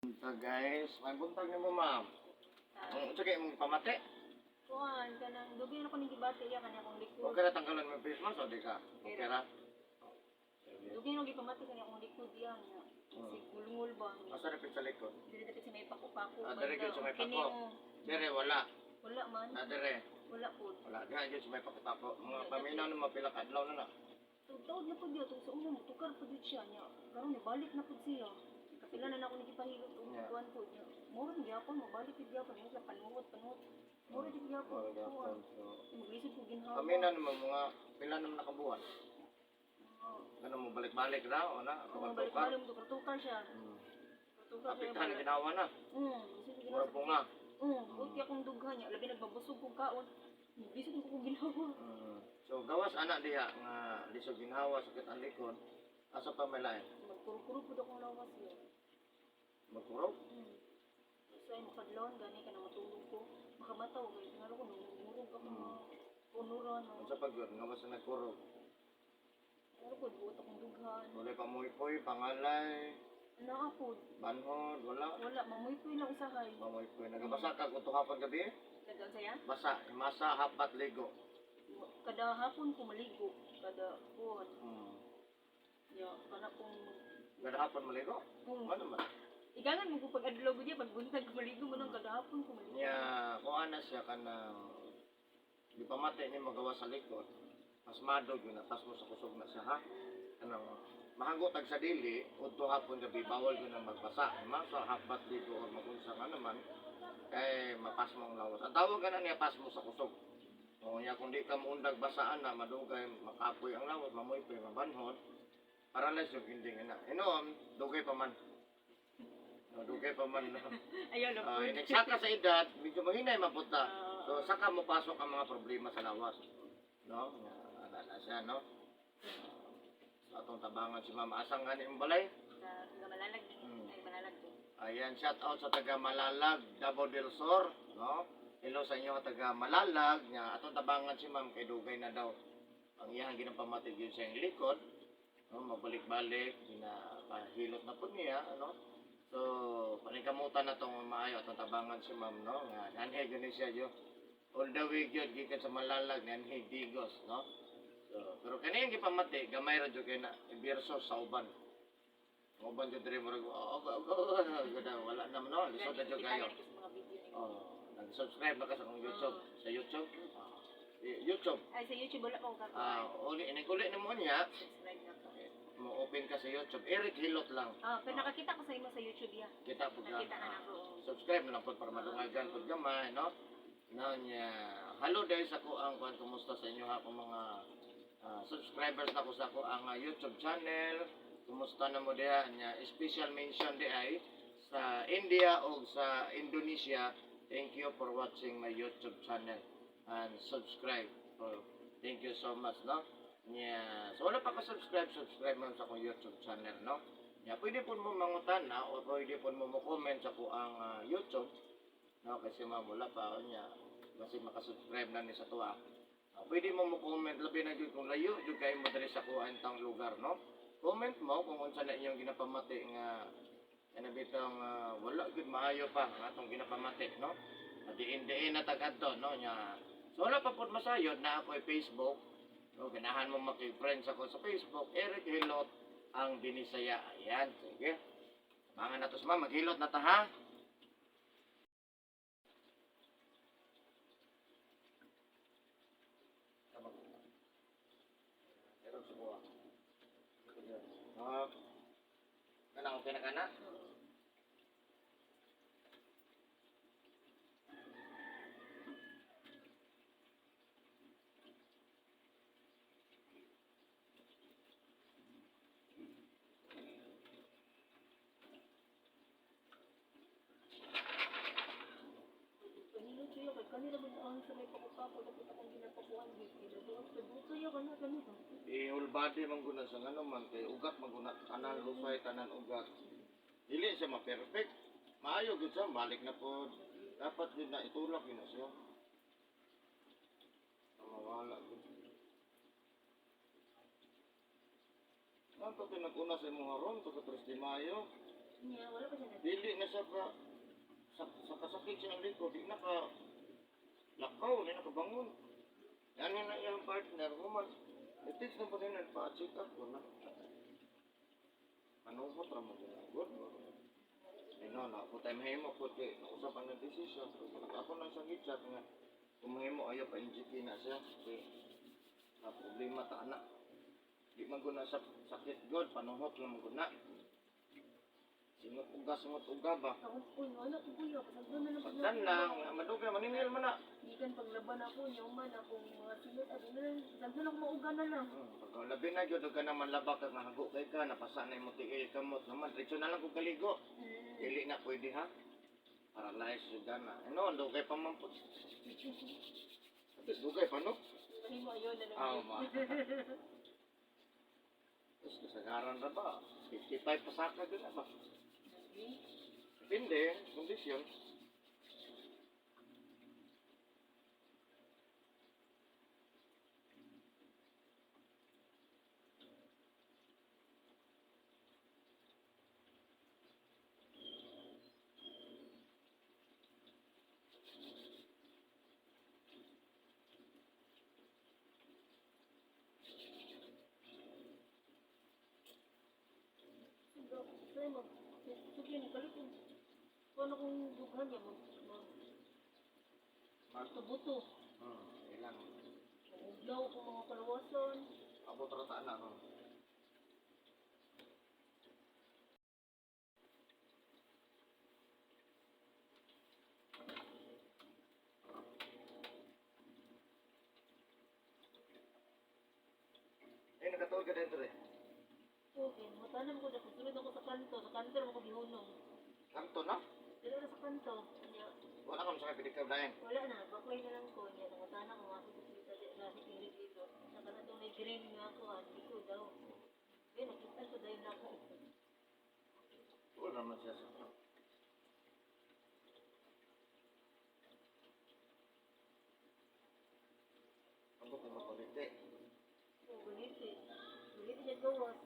Buntag guys, may buntag ni mo ma'am. Ang sige mong pamati. Kuan kanang dugay na ko ning gibati ya kanya akong likod. Okay ra tanggalan mo face mask o di ka. Okay ra. Dugay na gipamati kanya akong likod ya nga. Si gulungol ba. Asa ra sa likod? Dili dapat sa may pako-pako. Dire gyud sa may Kini, pako. Dire wala. Wala man. Dire. Wala pud. Wala gyud gyud sa may pako. Mga paminaw na mapila ka adlaw na na. Tawad na pud yo sa umo tukar pud siya nya. Karon ni balik na pud siya. Kapila na ako nagipahilot og kuan pud nya. Mura ni gyapon mo balik pud gyapon mo sa panuot. Mura di gyapon. Maglisod ko ginhawa. Paminaw naman mga pila naman nakabuhat. Ano mo balik-balik ra o na? Balik-balik mo tukar siya. Tukar siya. Apektahan ginawa na. Mura po nga. Buti akong dughan niya. Labi nagbabusog kong kaon. Bisod ko kong ginawa. So gawas anak diha nga lisod ginhawa sakit ang likod. Asa pa may lain? Magkuro-kuro po akong lawas yun. Magkurog? Sa makadlawon gani ka na matulog ko. Makamataw. Nalo ko nungurog ako mga punuran. Ang sa pag-yun, gawas na nagkurog. Nalo ko buot akong dughan. Wala pa muipoy, pangalay, Naapod. banhod, wala. Wala. Mamuipoy lang usahay. Mamuipoy. Nagabasa ka kung hapon gabi? Dagang saya. Basa, masa, hapat, ligo. Kada hapon ko maligo. Kada buwan. Ya, kana kong Gada hapon maligo? Ano man? igangan mo ko pag adlaw gud pag buntag maligo mo nang kada hapon ko maligo. Nya, kung ana siya ka na di pa mati ni magawa sa likod, mas madog yun, atas mo sa kusog na siya, ha? Anong, mahagot tag sa dili, udto hapon gabi, bawal yun ang magbasa. Masa hapat ligo o magunsang ano man, kay mapas mo ang lawas. Ang tawag ka na niya, pas mo sa kusog. O niya, kung di ka muundag basaan na, madugay, makapoy ang lawas, mamoy pa yung mabanhod, para lang yung ending na. Inoon, dugay pa man. Dugay pa man. Ayun na po. Nagsaka sa edad, medyo mahinay mapunta. So, saka mo pasok ang mga problema sa lawas. No? Alala siya, no? Sa atong tabangan si Mama Asang nga ni balay. Sa Malalag. Ay, Malalag to. Ayan, shout out sa taga Malalag, Davao del Sur, no? Hello sa inyo taga Malalag, nya atong tabangan si Ma'am kay dugay na daw. Ang iyang ginapamatid yun sa iyang likod, no? Magbalik-balik, ginapahilot na po niya, ano? So, panikamutan na itong maayo atong tabangan si Ma'am, no? Nanhay gani siya yo. All the way gyud gikan sa Malalag, nanhay Digos, no? So, pero kaniyang gipamati, gamay ra jud kay na ibirso sa uban. Uban jud diri mo wala naman no, lisod na jud kayo. Oh, nag-subscribe na ka sa akong YouTube, sa YouTube. YouTube. Ay, sa YouTube wala pa ako Uli iniguli nimo niya, subscribe na ko. mo open ka sa YouTube. Eric Hilot lang. Pero nakakita ko sa imo sa YouTube ya. Kita pud Nakita na ako. subscribe na lang pud para madungagan pud gamay, no? Nya, hello guys, ako ang kuan kumusta sa inyo ako mga subscribers na ko sa ako ang YouTube channel. Kumusta na mo diha nya special mention di ay sa India o sa Indonesia. Thank you for watching my YouTube channel and subscribe. Thank you so much, no? Nya, so wala pa ka subscribe mo sa akong YouTube channel, no? Nya, pwede po mo mangutan na o pwede po mo comment sa ko ang YouTube. No, kasi wala pa niya kasi makasubscribe na ni sa tuwa. Pwede mo comment labi na jud kung layo jud kay mo diri sa kuan tang lugar, no? Comment mo kung unsa na inyong ginapamati nga bitang wala gud maayo pa ang atong ginapamati, no? Diin-diin na tagadto, no? Nya. So wala pa pud masayod na ako Facebook. No, ganahan mo maki-friends ako sa Facebook, Eric Hilot ang Binisaya. Ayan, sige. Mga natos maghilot na ta ha. Kanang pinakana? Kanila mo ang sa may pagkakapo dapat akong ginapakuan dito. Buto ya kana ganito. Whole body man guna sa ano man kay ugat man guna tanan lusay tanan ugat. Dili siya ma-perfect. Maayo gud sa balik na po. Dapat gud na itulak yun na siya. Mawala gud. Ang pagka nag-una sa imong haron, pagka 3 de Mayo, Niya, wala pa siya dili na sa kasakit siya ng likod, di naka lakaw, di nakabangon. Yan yun na yung partner, human. I-text na po din, pa-check up ko na. Ano mo, tramo ko na. Good mo. Na po tayo mahimo po, nausapan ng decision. Ako nang sakit siya, nga, kung mahimo, ayaw pa NGP na siya. Na problema ta anak. Di man guna sa sakit god, panuhot lang guna. Singot uga ba? Ako po, wala ko kuya, pasagdan na lang. Pagdan lang, madugay, maningil man na. Ikan paglaban ako, yaman akong mga sinot, at na lang, pasagdan ako mauga na lang. Pag labi na gyud ka naman labak kag nahago kay ka, napasa na imong tiil kamot naman. Diretso na lang kog kaligo. Dili na pwede ha. Paralyze jud na. Ano, dugay pa man po. Tapos dugay pa no? Hindi mo ayun na lang. Ma. Tapos kasagaran na ba? 55 pasaka din na ba? Depende, kondisyon. Saya mag, sige, balik ko. Kung ano kong dughan niya, buto-buto. Ilang. Uglaw ko mga kalawasan. Abot rata na ko. Nakatawag ka dito rin. Okay, matanam ko na kung sunod ako sa kanto naman ako gihunong. Kanto na? Dito na sa kanto. Kanya, Wala kang sa kapitikaw na yun. wala na, baklay na lang ko. Kanya, nangatana ko nga ako sa dahil dito. Saka na itong may green nga ako, hindi ko daw. Kaya nakita ko dahil na ako. Wala naman siya sa Ano kung makuliti? Oh, baliti. Baliti niya gawas.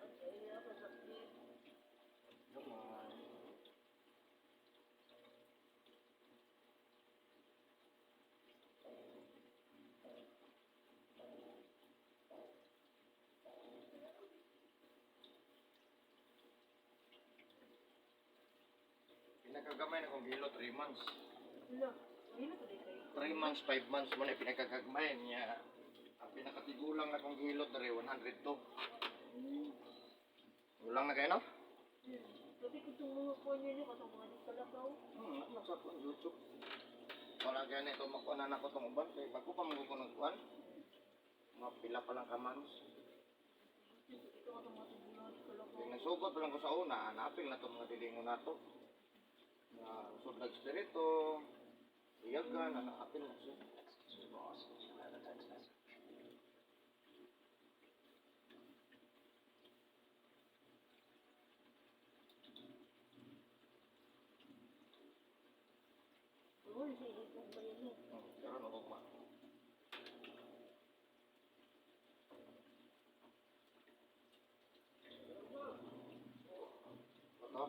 Ang kaya ako sakit. Naman. Pinakagamay na kong gilo, 3 months. Wala, mahilo ko din kayo. 3 months, 5 months mo na pinakagagmay niya. Ang pinakatigulang na kong gilot na rin, 102. Ulang na kayo, no? Sabi ko itong mga kuha niyo, katong mga diskalakaw. Nasa ko YouTube. Wala kaya nito makuha na ko itong uban. Kaya pag ko pa mga kunagkuhan, mga pila pa lang kamans. Ito katong mga diskalakaw. Kaya nagsugot pa lang ko sa una, hanapin na itong mga dilingon na ito. Na sudlag spirito, iyagan, hanapin na siya. Oo, siya ikong bayan niya. Pero ano ba? Ano?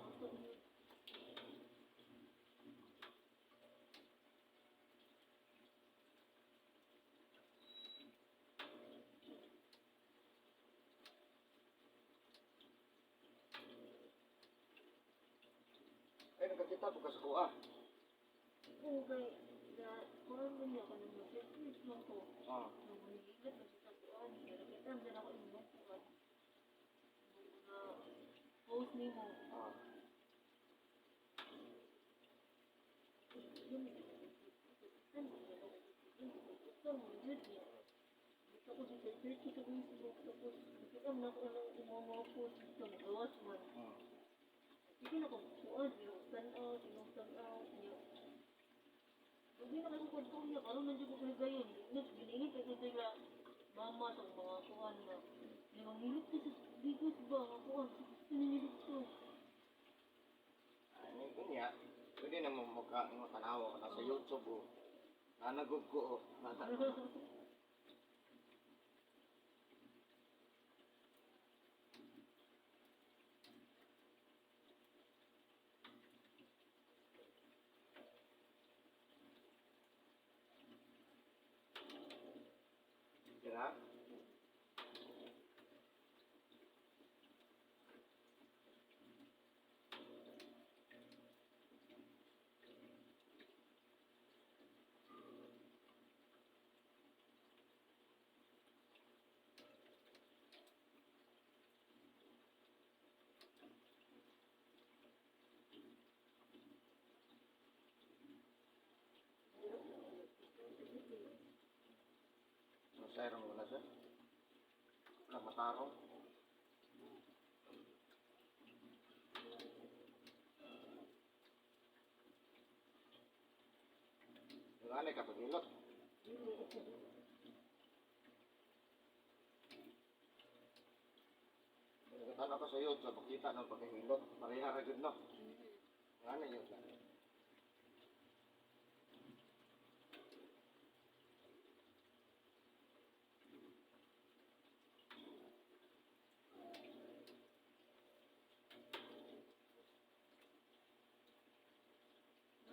Ay, nagkakita ko sa kuha. Oo, kay, kurang din niya ka ng mag-service lang ko. Ah. Nung manigigat, nagsasakuan, nalakitan din ako yung mga kuwan. Mga post ni mo. Ah. Yun, ito mo, yun niya. Gusto ko dito, search ito ko yung subok, tapos, nakikam na ko ng mga post dito, magawas man. Sige na kung kuwan, sinong tanaw, niya. Hindi na kayo kwento niya, karoon nandiyo ko kayo gayon. Giningit kayo sila, mama sa mga kuwan na. Yung hilip ko sa bigos ba, mga kuwan, sinilip ko. Ano yun niya? Pwede naman makatanawa ka na sa YouTube o. Nanagog ko o. Dira. Masayang mo na siya. Wala matarong. Yung anay kapag hilot. Nagkatala ko sa YouTube, makita ng pagkahilot. Pareha ra gud no. Yung anay yun.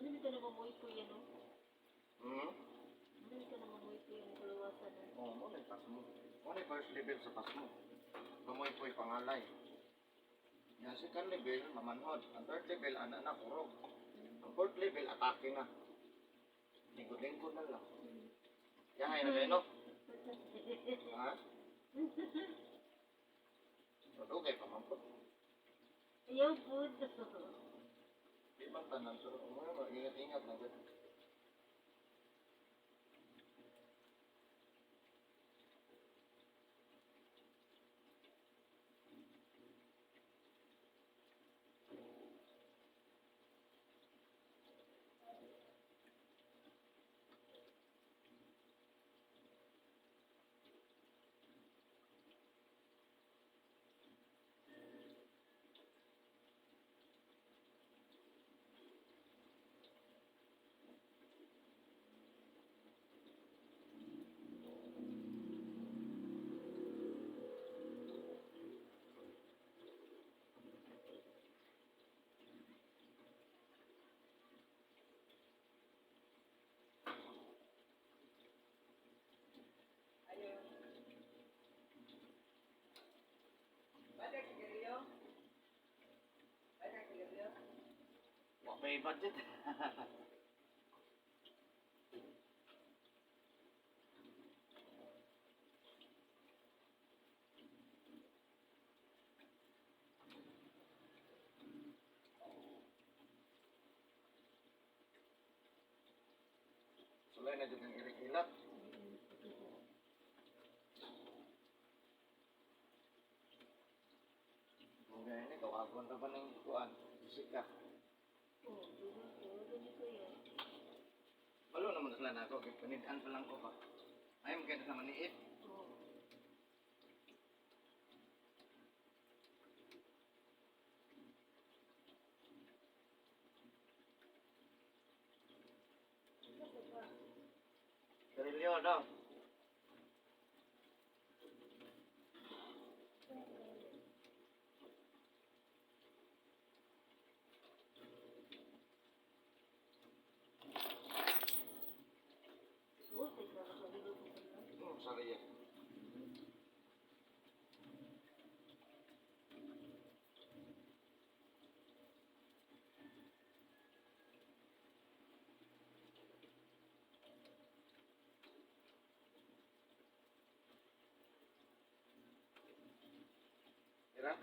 Ano ka na mamuhay ko yan, no? Hmm? Ano ka na mamuhay ko yan, kalawasan, no? Oo, mo na pas mo. Mo na first level sa pas mo. Tumoy po'y pangalay. Yung second level, mamanhod. Ang third level, anak kurog. Ang fourth level, atake na. Lingkod-lingkod na lang. Yahay na kayo, no? Ha? Okay, pamampot. Ayaw po. Di ba tanan? So, ingat-ingat na dyan. May budget. Sulay na dyan ang irik-ilat. Mga ini, kawagon na ba ng kuan? Bisika. Oo, ganyan ko yan. Walo naman sila na ako. Panitaan pa lang ko pa. Ayaw magkita sa maniit. Oo. Karilyo daw. Sorry. Kira?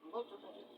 Ambot sa tawid.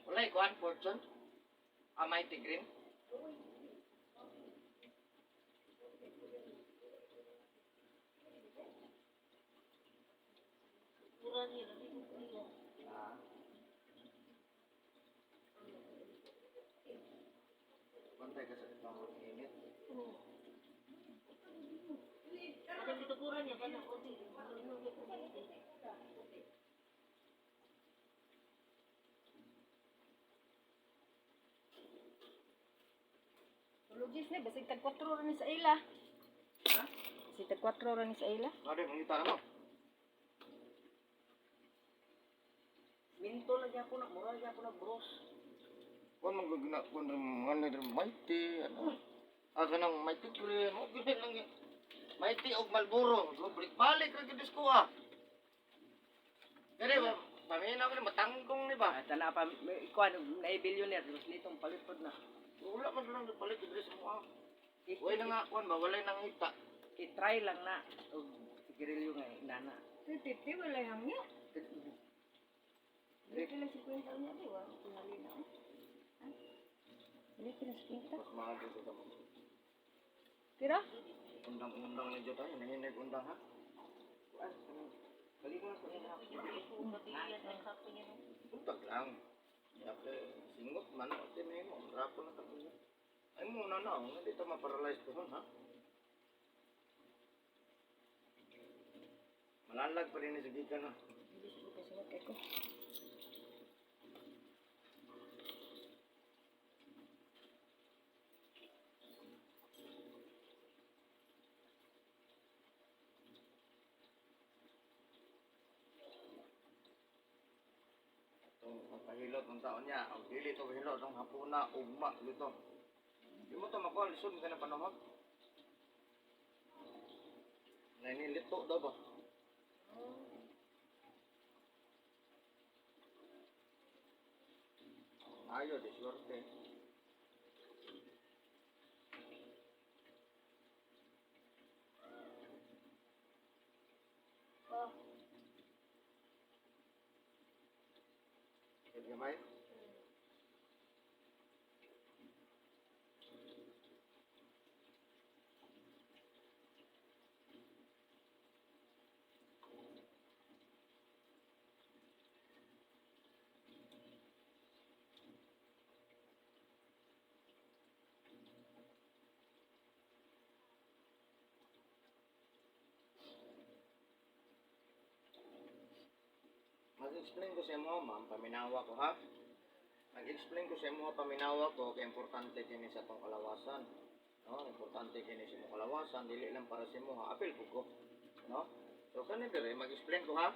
Wala ikuan fortune. Mighty green. Mura nila, hindi ko nila. Pantay ka sa itong init. Ada ditukuran ya kan ako di. Logis na, basig tag 4 ra ni sa ila. Ha? Basig tag 4 ra ni sa ila. Ano yung mangita na mo? Minto lagi ako na, mura lagi ako na bros. Kung magagana ko ng mga nila mighty, ano? Aga ng mighty cream, o gano'n lang yun. Mighty og Malboro, balik ra gid ko ah. Kaya ba, paminaw ko ni matanggong ni ba? Tana pa ikuan na billionaire mas nitong palipod na. Wala man lang palit gid sa mo. Way na nga kuan ba, walay nang hita. I-try lang na og sigarilyo nga inana. Titi wala yang niya. Dito lang si kwenta niya di ba? Tinali na. Dito lang si kwenta. Mas mahal dito sa mo. Kira? Undang-undang na dito tayo, nanginig undang ha. Bali mo na sa ina. Untag lang. Kaya singot man, o tinay mo, rapo na tapos. Ay muna na, hindi ito ma-paralyze ko ha. Malalag pa rin ni sige ka na. Pahilot ng taon niya, ang dili ito pahilot ng hapuna, ugma, dito. Di mo ito makuha, lisod ka na panahon. Nainilito daw ba? Ayo, di swerte. Gamay? Mag-explain ko sa mo, ma'am, paminawa ko ha. Mag-explain ko sa mo, paminawa ko, kaya importante kini sa tong kalawasan. No, importante kini sa mong kalawasan, dili lang para sa mo ha, apil ko. No? So kani dire mag-explain ko ha.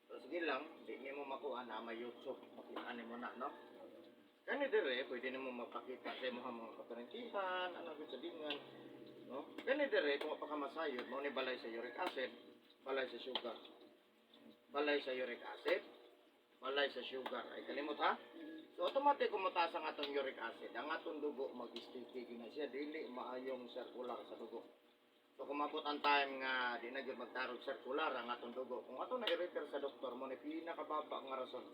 So sige lang, di mo makuha na may YouTube, makita mo na, no? Kani dire pwede nimo mapakita sa mo mga kaparentihan, ano gyud sa dingan, no? Kani dire kung pakamasayod mo ni balay sa uric acid, balay sa sugar. Balay sa uric acid, balay sa sugar. Ay kalimot ha? So automatic kung mataas ang atong uric acid, ang atong dugo mag-sticky na siya, dili maayong circular sa dugo. So kung mabot ang time nga di na gyud magtarog circular ang atong dugo, kung ato na i-refer sa doktor mo ni pinakababa nga rason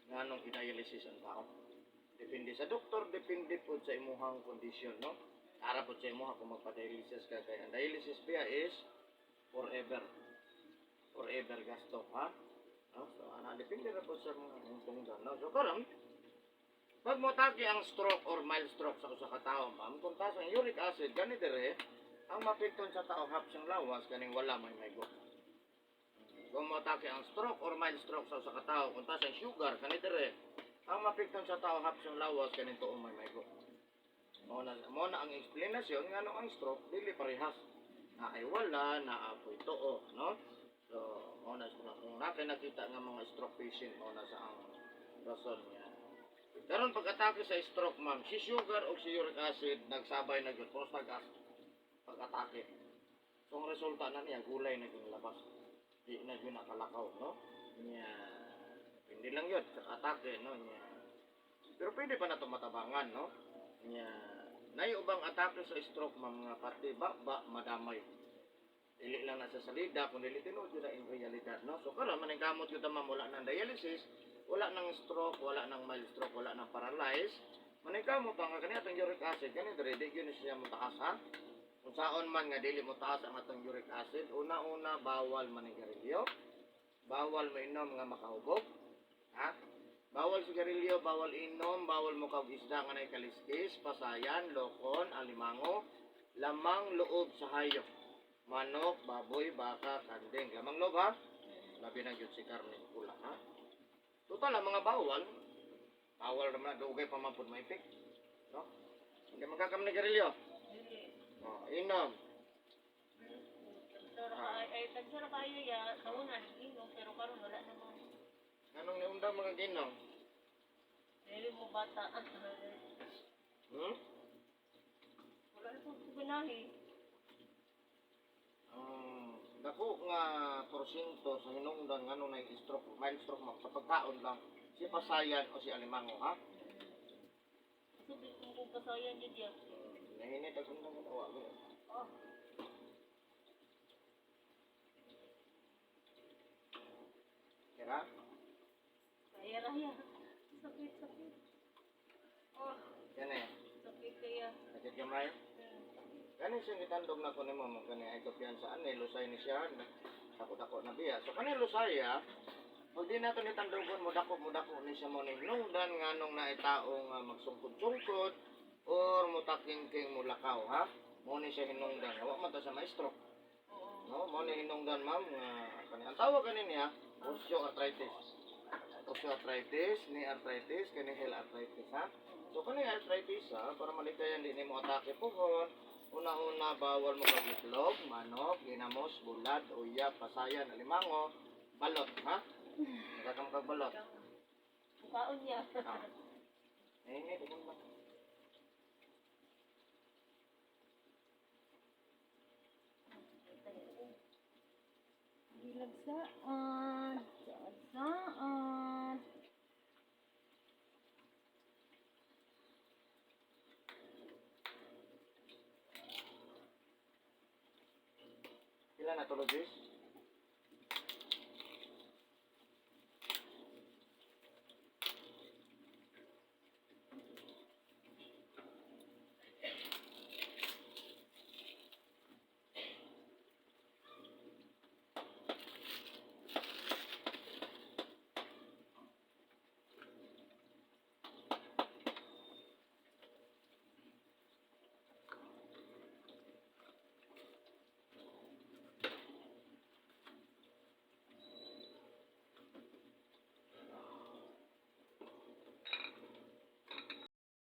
nga anong dialysis ang tao. Depende sa doktor, depende po sa imuhang kondisyon, no? Para po sa imuha kung magpa-dialysis ka kaya ang dialysis biya is forever gasto, ha? No? So, depende na po sa mga tungdan, no? So, karon, pag mo taki ang stroke or mild stroke sa usa ka tawo, ma'am, kung taas ang uric acid, gani dire, ang mapikton sa tao hap siyang lawas, kaning wala may maygo. Kung mo taki ang stroke or mild stroke sa usa ka tawo, kung taas ang sugar, gani dire, ang mapikton sa tao hap siyang lawas, kaning tuong may maygo. Mo na ang explanation nga ang stroke, dili parehas. Na ay wala, na apoy too, no? So, muna kung nakita nga mga stroke patient, muna sa ang rason niya. Karon pag-atake sa stroke, ma'am, si sugar o si uric acid, nagsabay na yun, prostagas, pag-atake. So, ang resulta na niya, gulay na yung labas. Di na yun nakalakaw, no? Niya, hindi lang yun, atake, no? Niya. Pero pwede pa na ito matabangan, no? Niya, naiubang atake sa stroke, ma'am, nga pati madamay. Dili lang na sa salida, kung dili tinuod yun na in realidad, no? So, karon man ang gamot yun tamang wala ng dialysis, wala ng stroke, wala ng mild stroke, wala ng paralyze, man ang gamot ang kanina itong uric acid, ganito rin, di yun siya mataas, ha? Kung saan man nga dili mo taas ang atong uric acid, una-una, bawal manigarilyo, bawal mainom nga makahubog, ha? Bawal sigarilyo, bawal inom, bawal mo kag isda nga nay kaliskis, pasayan, lokon, alimango, lamang loob sa hayop. Manok, baboy, baka, kanding. Lamang loob ha? Labi na yun si karne pula ha? Total ang mga bawal. Bawal naman na dugay pa man pud maipik. No? Hindi magkakam na garilyo. Oh, inom. Tagsara kayo ya, sa una, nag-inom, pero karon wala naman. Anong niundang mga ginong? Dili mo bata. Hmm? Wala na po ganahi. Dako nga porsyento sa hinungdan nga nung stroke, mild stroke mo, sa pagkaon lang, si pasayan o si alimango, ha? Sabi kung pasayan yun ya. Nahinit ako nang matawa ko. Oh, Kira? kaya raya. Sakit, sakit. Oh, Yan eh. sakit kaya. Sakit kamay? Kani siya gitandog na ko ni mo, kani ay kumpiyansaan ni lusay ni siya. Dako-dako na biya. So kani lusaya, pag di nato ni tandogon mo dako ni siya mo hinungdan nga nung naitaong magsungkod-sungkod or mutaking-king mulakaw, ha? Mo ni siya hinungdan. Wa man ta sa maestro. No, mo ni hinungdan ma'am nga kani ang tawag kani niya osteoarthritis. Osteoarthritis, ni arthritis, kani heel arthritis, ha? So kani arthritis, ha, para malikayan di nimo atake puhon. Una-una bawal mo kag itlog, manok, ginamos, bulad, uyab, pasayan, alimango, balot, ha? Nagkakam kag balot. Bukaon niya. Hindi ba? Dilagsaan. Saan. Pila na tulog, Jis?